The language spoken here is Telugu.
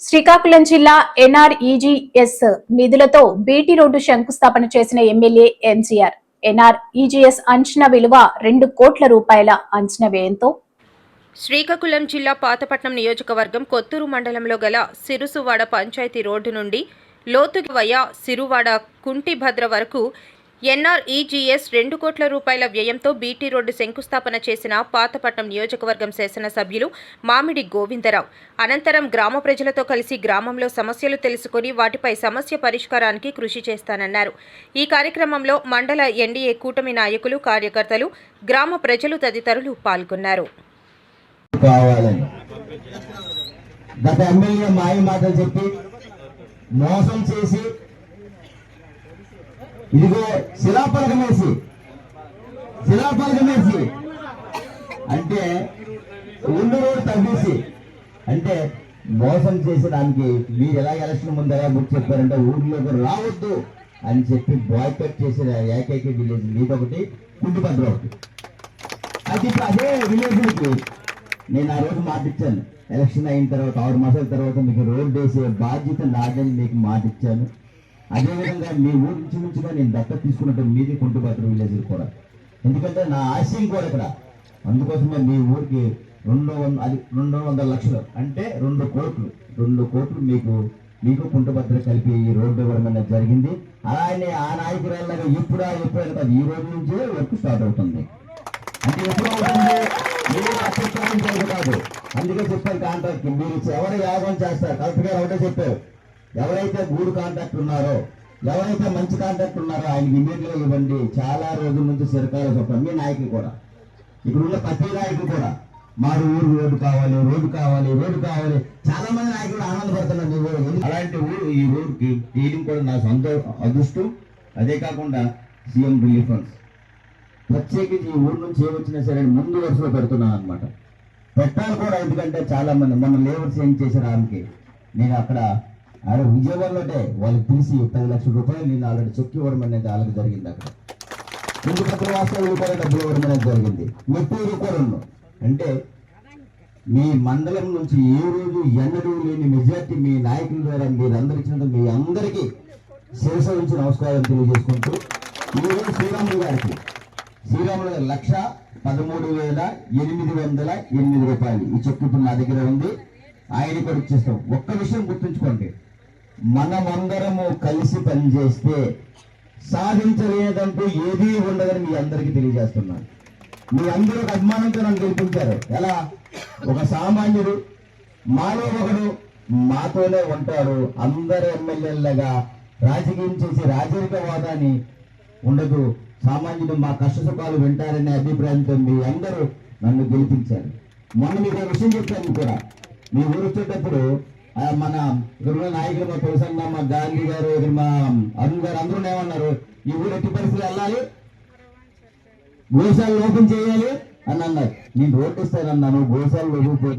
శ్రీకాకుళం జిల్లా ఎన్ఆర్ఈజీఎస్ నిధులతో బీటీ రోడ్డు శంకుస్థాపన చేసిన ఎమ్మెల్యే ఎంజీఆర్. ఎన్ఆర్ఈజీఎస్ అంచనా విలువ 2 కోట్ల రూపాయల అంచనా వ్యయంతో శ్రీకాకుళం జిల్లా పాతపట్నం నియోజకవర్గం కొత్తూరు మండలంలో గల సిరుసువాడ పంచాయతీ రోడ్డు నుండి లోతుగి వయా సిరువాడ కుంటిభద్ర వరకు ఎన్ఆర్ఈజీఎస్ 2 కోట్ల రూపాయల వ్యయంతో బీటీ రోడ్డు శంకుస్థాపన చేసిన పాతపట్నం నియోజకవర్గం శాసనసభ్యులు మామిడి గోవిందరావు. అనంతరం గ్రామ ప్రజలతో కలిసి గ్రామంలో సమస్యలు తెలుసుకుని వాటిపై సమస్య పరిష్కారానికి కృషి చేస్తానన్నారు. ఈ కార్యక్రమంలో మండల ఎన్డీఏ కూటమి నాయకులు, కార్యకర్తలు, గ్రామ ప్రజలు తదితరులు పాల్గొన్నారు. గత ఎమ్మెల్యే మాయ మాటలు చెప్పి మోసం చేసి ఇదిగో శిలాపలకమేసి అంటే ఉండు రోడ్డు తగ్గేసి అంటే మోసం చేసేదానికి మీరు ఎలా ఎలక్షన్ ముందు ఎలా బుక్ చెప్పారంటే ఊర్లోకి రావద్దు అని చెప్పి బాయ్కట్ చేసిన ఏకైక విలేజ్ మీదొకటి కుంటిభద్ర ఒకటి. అయితే ఇప్పుడు అదే విలేజ్కి నేను ఆ రోజు మాటిచ్చాను. ఎలక్షన్ అయిన తర్వాత 6 మాసాల తర్వాత మీకు రోడ్డు వేసే బాధ్యత నాదని మీకు మాటిచ్చాను. అదేవిధంగా మీ ఊరు నుంచి నేను దత్తత తీసుకున్నట్టు మీది కుంటిభద్ర విలేజ్ కూడా. ఎందుకంటే నా ఆశయం కూడా ఇక్కడ. అందుకోసమే మీ ఊరికి 200 లక్షలు అంటే 2 కోట్లు మీకు కుంటిభద్ర కలిపి ఈ రోడ్డు ఇవ్వడం జరిగింది. అలానే ఆ నాయకురాలాగా ఎప్పుడైనా కాదు, ఈ రోజు నుంచే వర్క్ స్టార్ట్ అవుతుంది. అంటే ఎప్పుడు అవుతుంది కాదు. అందుకే చెప్పారు కాంట్రాక్ట్ మీరు ఎవరు యాగం చేస్తారు. కలెక్టర్ గారు ఒకటే చెప్పారు, ఎవరైతే గూడు కాంట్రాక్ట్ ఉన్నారో, ఎవరైతే మంచి కాంట్రాక్ట్ ఉన్నారో ఆయనకి ఇమీడియట్గా ఇవ్వండి. చాలా రోజుల నుంచి చిరకాల చెప్పారు మీ నాయకులు కూడా, ఇక్కడ ఉన్న ప్రతి నాయకులు కూడా మా ఊరు రోడ్డు కావాలి. చాలా మంది నాయకులు ఆనందపడుతున్నారు. అలాంటి ఊరు ఈ ఊరికి తీయడం కూడా నా సొంత అదృష్టం. అదే కాకుండా సీఎం రిలీఫ్ ఫండ్స్ ప్రత్యేకించి ఈ ఊరు నుంచి ఏమొచ్చినా సరే ముందు వరుసలో పెడుతున్నాను అనమాట. పెట్టాలి కూడా, ఎందుకంటే చాలా మంది మన లేబర్స్ ఏం చేశారు ఆమెకి. నేను అక్కడ విజయవాడలోనే వాళ్ళకి తీసి 10 లక్షల రూపాయలు నేను ఆల్రెడీ చెక్ ఇవ్వడం అనేది వాళ్ళకి జరిగింది. అక్కడ కుంటిభద్ర వాస్తవులు కూడా డబ్బులు ఇవ్వడం అనేది జరిగింది. మెట్టూరు కూడా ఉన్నాం. అంటే మీ మండలం నుంచి ఏ రోజు ఎన్నడూ లేని మెజార్టీ మీ నాయకుల ద్వారా మీరందరూ ఇచ్చినందుకు మీ అందరికీ శిరస నుంచి నమస్కారం తెలియజేసుకుంటూ ఈరోజు శ్రీరాములు గారికి 1,13,808 రూపాయలు ఈ చెక్ ఇప్పుడు నా దగ్గర ఉంది. ఆయన కూడా ఇచ్చేస్తాం. ఒక్క విషయం గుర్తుంచుకోండి, మనమందరము కలిసి పనిచేస్తే సాధించలేదంటూ ఏదీ ఉండదని మీ అందరికీ తెలియజేస్తున్నాను. మీ అందరూ అభిమానంతో నన్ను గెలిపించారు. ఎలా ఒక సామాన్యుడు మాలో ఒకడు మాతోనే ఉంటాడు. అందరు ఎమ్మెల్యేలుగా రాజకీయం చేసి రాజకీయవాదాన్ని ఉండదు. సామాన్యుడు మా కష్ట సుఖాలు వింటారనే అభిప్రాయంతో మీ అందరూ నన్ను గెలిపించారు. మొన్న మీకు విషయం చెప్పాను కూడా. మీ ఊరు వచ్చేటప్పుడు మన ఇక్కడ ఉన్న నాయకులు, మా తులసన్న, మా గాంధీ గారు, ఇక్కడ మా అరుణ్ గారు అందరూ ఏమన్నారు, ఈ ఊరు ఎట్టి పరిస్థితులు వెళ్ళాలి, గోశాలను ఓపెన్ చేయాలి అని అన్నారు. నేను రోడ్డు ఇస్తానన్నాను. గోశాలను ఓపెన్